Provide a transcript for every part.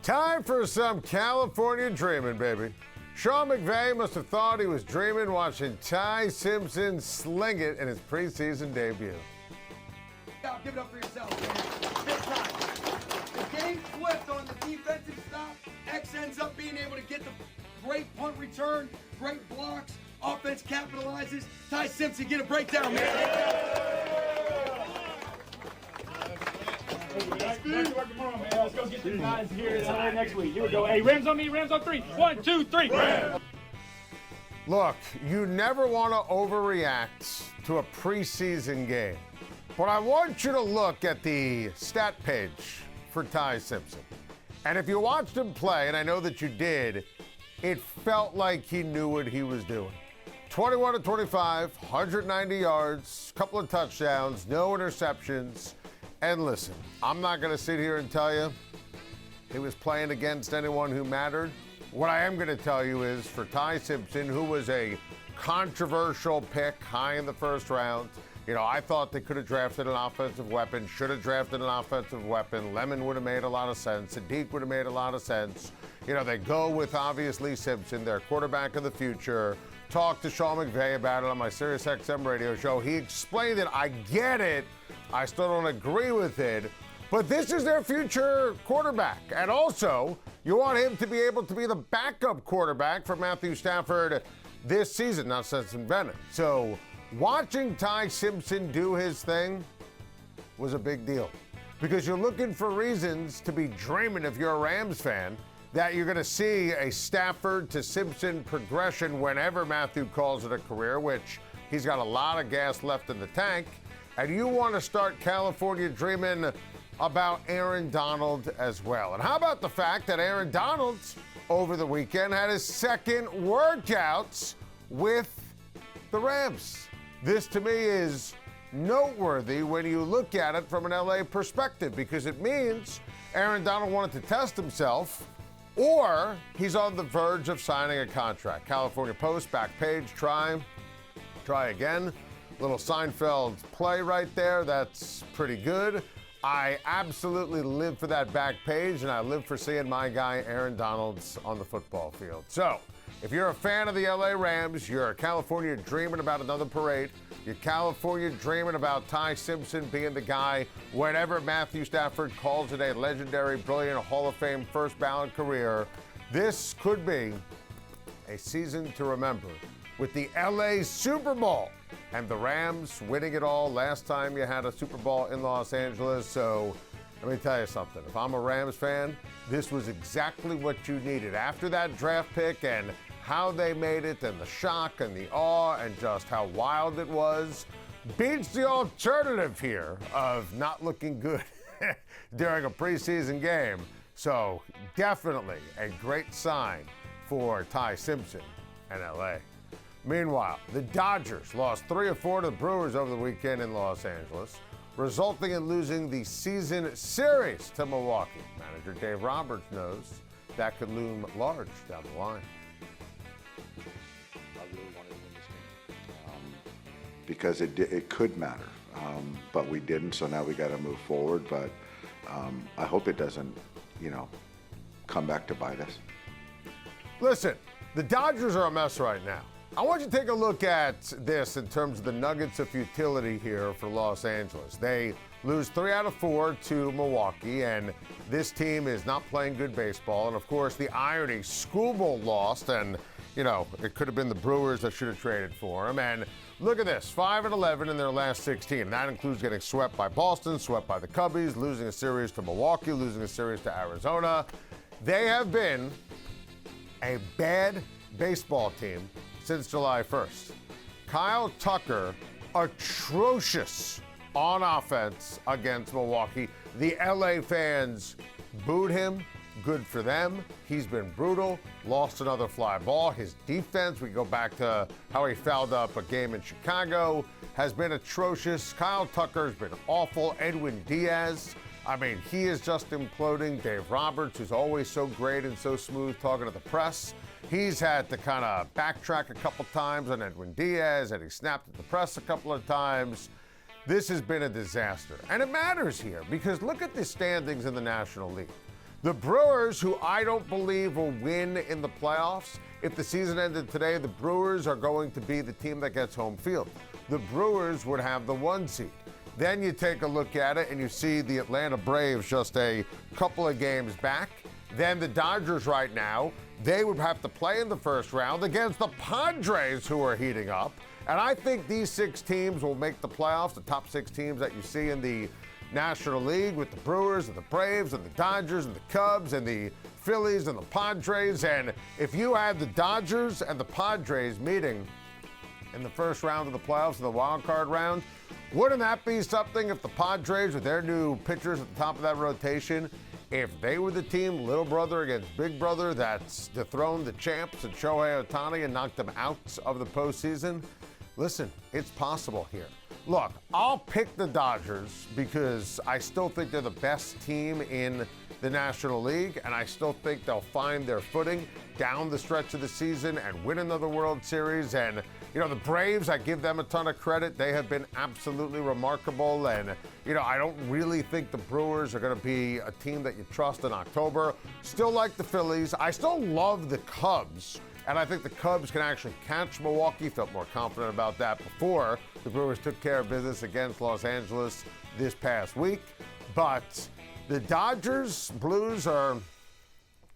Time for some California dreaming, baby. Sean McVay must have thought he was dreaming watching Ty Simpson sling it in his preseason debut. Now, give it up for yourself, man. Big time. The game flipped on the defensive stop. X ends up being able to get the great punt return, great blocks. Offense capitalizes. Ty Simpson, get a breakdown, man. Back to work tomorrow, man. Let's go get the guys here in LA next week. Here we go. Hey, Rams on me, Rams on three. 1, 2, 3. Rams. Look, you never want to overreact to a preseason game, but I want you to look at the stat page for Ty Simpson. And if you watched him play, and I know that you did, it felt like he knew what he was doing. 21 to 25, 190 yards, couple of touchdowns, no interceptions. And listen, I'm not going to sit here and tell you he was playing against anyone who mattered. What I am going to tell you is for Ty Simpson, who was a controversial pick high in the first round, I thought they could have drafted an offensive weapon, should have drafted an offensive weapon. Lemon would have made a lot of sense. Sadiq would have made a lot of sense. They go with, obviously, Simpson, their quarterback of the future. Talked to Sean McVay about it on my SiriusXM radio show. He explained it. I get it. I still don't agree with it. But this is their future quarterback. And also, you want him to be able to be the backup quarterback for Matthew Stafford this season, not since invented. So watching Ty Simpson do his thing was a big deal. Because you're looking for reasons to be dreaming, if you're a Rams fan, that you're going to see a Stafford to Simpson progression whenever Matthew calls it a career, which he's got a lot of gas left in the tank. And you want to start California dreaming about Aaron Donald as well. And how about the fact that Aaron Donald over the weekend had his second workouts with the Rams? This to me is noteworthy when you look at it from an LA perspective, because it means Aaron Donald wanted to test himself, or he's on the verge of signing a contract. California Post, back page, try again. Little Seinfeld play right there. That's pretty good. I absolutely live for that back page, and I live for seeing my guy Aaron Donald on the football field. So if you're a fan of the LA Rams, you're a California dreaming about another parade, you're California dreaming about Ty Simpson being the guy whenever Matthew Stafford calls it a legendary, brilliant, Hall of Fame first ballot career, this could be a season to remember with the LA Super Bowl and the Rams winning it all last time you had a Super Bowl in Los Angeles. So let me tell you something. If I'm a Rams fan, this was exactly what you needed. After that draft pick and how they made it and the shock and the awe and just how wild it was, beats the alternative here of not looking good during a preseason game. So definitely a great sign for Ty Simpson and LA. Meanwhile, the Dodgers lost 3 of 4 to the Brewers over the weekend in Los Angeles, resulting in losing the season series to Milwaukee. Manager Dave Roberts knows that could loom large down the line. I really wanted to win this game because it could matter, but we didn't, so now we got to move forward. But I hope it doesn't, come back to bite us. Listen, the Dodgers are a mess right now. I want you to take a look at this in terms of the nuggets of futility here for Los Angeles. They lose 3 out of 4 to Milwaukee, and this team is not playing good baseball. And, of course, the irony, Skubal lost, and, it could have been the Brewers that should have traded for him. And look at this, 5-11 in their last 16. And that includes getting swept by Boston, swept by the Cubbies, losing a series to Milwaukee, losing a series to Arizona. They have been a bad baseball team since July 1st. Kyle Tucker, atrocious on offense against Milwaukee. The LA fans booed him. Good for them. He's been brutal. Lost another fly ball. His defense, we go back to how he fouled up a game in Chicago, has been atrocious. Kyle Tucker's been awful. Edwin Diaz, he is just imploding. Dave Roberts, who's always so great and so smooth talking to the press, he's had to kind of backtrack a couple times on Edwin Diaz, and he snapped at the press a couple of times. This has been a disaster. And it matters here because look at the standings in the National League. The Brewers, who I don't believe will win in the playoffs, if the season ended today, the Brewers are going to be the team that gets home field. The Brewers would have the 1 seed. Then you take a look at it and you see the Atlanta Braves just a couple of games back. Then the Dodgers right now, they would have to play in the first round against the Padres, who are heating up. And I think these 6 teams will make the playoffs, the top 6 teams that you see in the National League, with the Brewers and the Braves and the Dodgers and the Cubs and the Phillies and the Padres. And if you had the Dodgers and the Padres meeting in the first round of the playoffs, in the wild card round, wouldn't that be something if the Padres, with their new pitchers at the top of that rotation, if they were the team, little brother against big brother, that's dethroned the champs and Shohei Ohtani and knocked them out of the postseason? Listen, it's possible here. Look, I'll pick the Dodgers because I still think they're the best team in the National League, and I still think they'll find their footing down the stretch of the season and win another World Series. And, you know, the Braves, I give them a ton of credit. They have been absolutely remarkable. And, you know, I don't really think the Brewers are going to be a team that you trust in October. Still like the Phillies. I still love the Cubs. And I think the Cubs can actually catch Milwaukee. Felt more confident about that before the Brewers took care of business against Los Angeles this past week. But the Dodgers, Blues are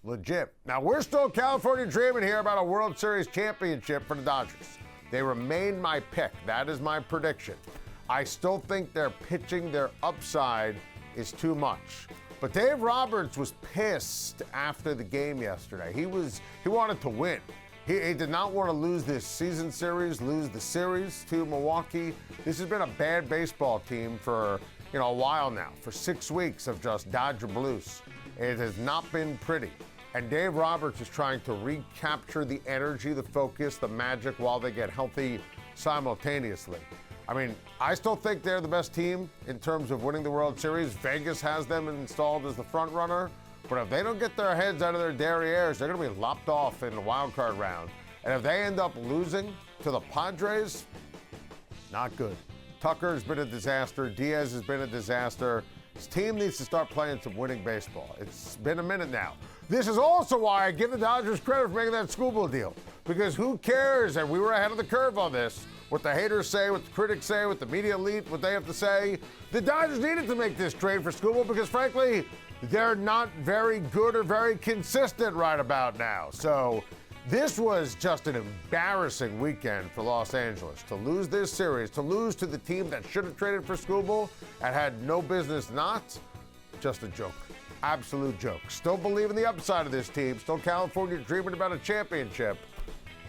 legit. Now, we're still California dreaming here about a World Series championship for the Dodgers. They remain my pick. That is my prediction. I still think their pitching, their upside is too much. But Dave Roberts was pissed after the game yesterday. He wanted to win. He did not want to lose this season series, lose the series to Milwaukee. This has been a bad baseball team for, you know, a while now, for 6 weeks of just Dodger blues. It has not been pretty. And Dave Roberts is trying to recapture the energy, the focus, the magic while they get healthy simultaneously. I mean, I still think they're the best team in terms of winning the World Series. Vegas has them installed as the front runner. But if they don't get their heads out of their derrieres, they're going to be lopped off in the wild card round. And if they end up losing to the Padres, not good. Tucker's been a disaster. Diaz has been a disaster. His team needs to start playing some winning baseball. It's been a minute now. This is also why I give the Dodgers credit for making that schoolboy deal. Because who cares? And we were ahead of the curve on this. What the haters say, what the critics say, what the media elite, what they have to say. The Dodgers needed to make this trade for Skubal because, frankly, they're not very good or very consistent right about now. So this was just an embarrassing weekend for Los Angeles. To lose this series, to lose to the team that should have traded for Skubal and had no business not, just a joke. Absolute joke. Still believe in the upside of this team. Still California dreaming about a championship.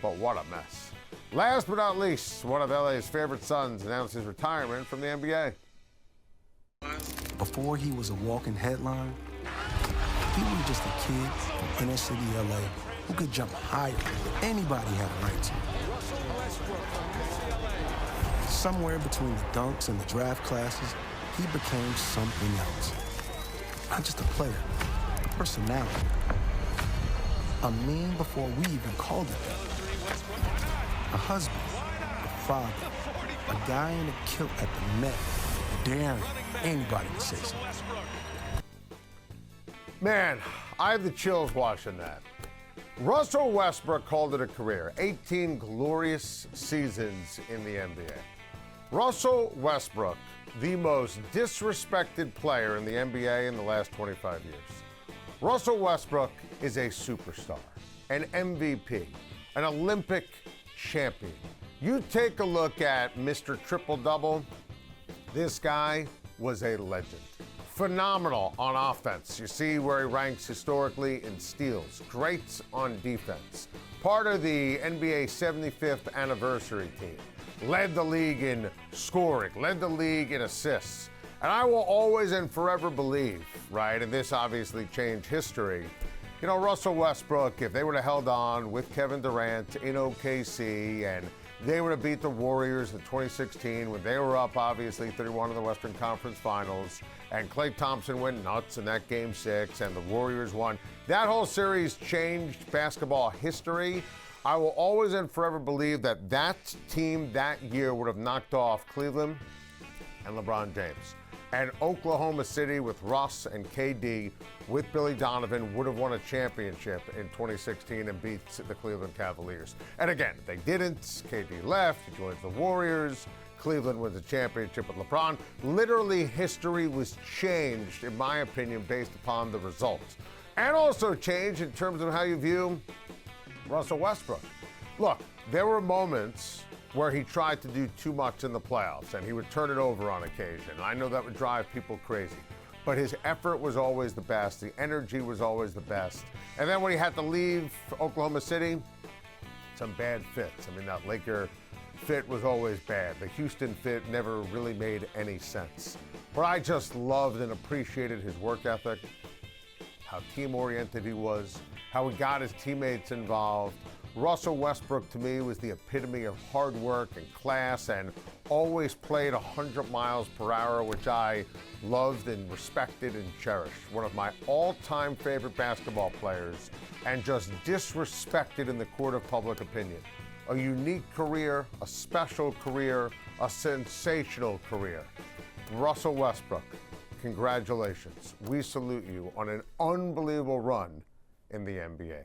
But what a mess. Last but not least, one of LA's favorite sons announced his retirement from the NBA. Before he was a walking headline, he was just a kid from inner city LA who could jump higher than anybody had a right to. Somewhere between the dunks and the draft classes, he became something else. Not just a player, a personality. A meme before we even called it that. A husband, a father, a guy in a kilt at the Met, daring anybody to say something. Man, I have the chills watching that. Russell Westbrook called it a career. 18 glorious seasons in the NBA. Russell Westbrook, the most disrespected player in the NBA in the last 25 years. Russell Westbrook is a superstar, an MVP, an Olympic champion. You take a look at Mr. Triple-Double. This guy was a legend. Phenomenal on offense. You see where he ranks historically in steals. Great on defense. Part of the NBA 75th anniversary team. Led the league in scoring. Led the league in assists. And I will always and forever believe, right, and this obviously changed history, you know, Russell Westbrook, if they would have held on with Kevin Durant in OKC and they would have beat the Warriors in 2016 when they were up, obviously, 3-1 in the Western Conference Finals, and Klay Thompson went nuts in that Game 6, and the Warriors won. That whole series changed basketball history. I will always and forever believe that that team that year would have knocked off Cleveland and LeBron James. And Oklahoma City with Russ and KD with Billy Donovan would have won a championship in 2016 and beat the Cleveland Cavaliers. And again, they didn't. KD left, he joins the Warriors. Cleveland wins the championship with LeBron. Literally, history was changed, in my opinion, based upon the results. And also changed in terms of how you view Russell Westbrook. Look, there were moments where he tried to do too much in the playoffs, and he would turn it over on occasion. I know that would drive people crazy, but his effort was always the best. The energy was always the best. And then when he had to leave Oklahoma City, some bad fits. I mean, that Laker fit was always bad. The Houston fit never really made any sense. But I just loved and appreciated his work ethic, how team-oriented he was, how he got his teammates involved. Russell Westbrook, to me, was the epitome of hard work and class and always played 100 miles per hour, which I loved and respected and cherished. One of my all-time favorite basketball players and just disrespected in the court of public opinion. A unique career, a special career, a sensational career. Russell Westbrook, congratulations. We salute you on an unbelievable run in the NBA.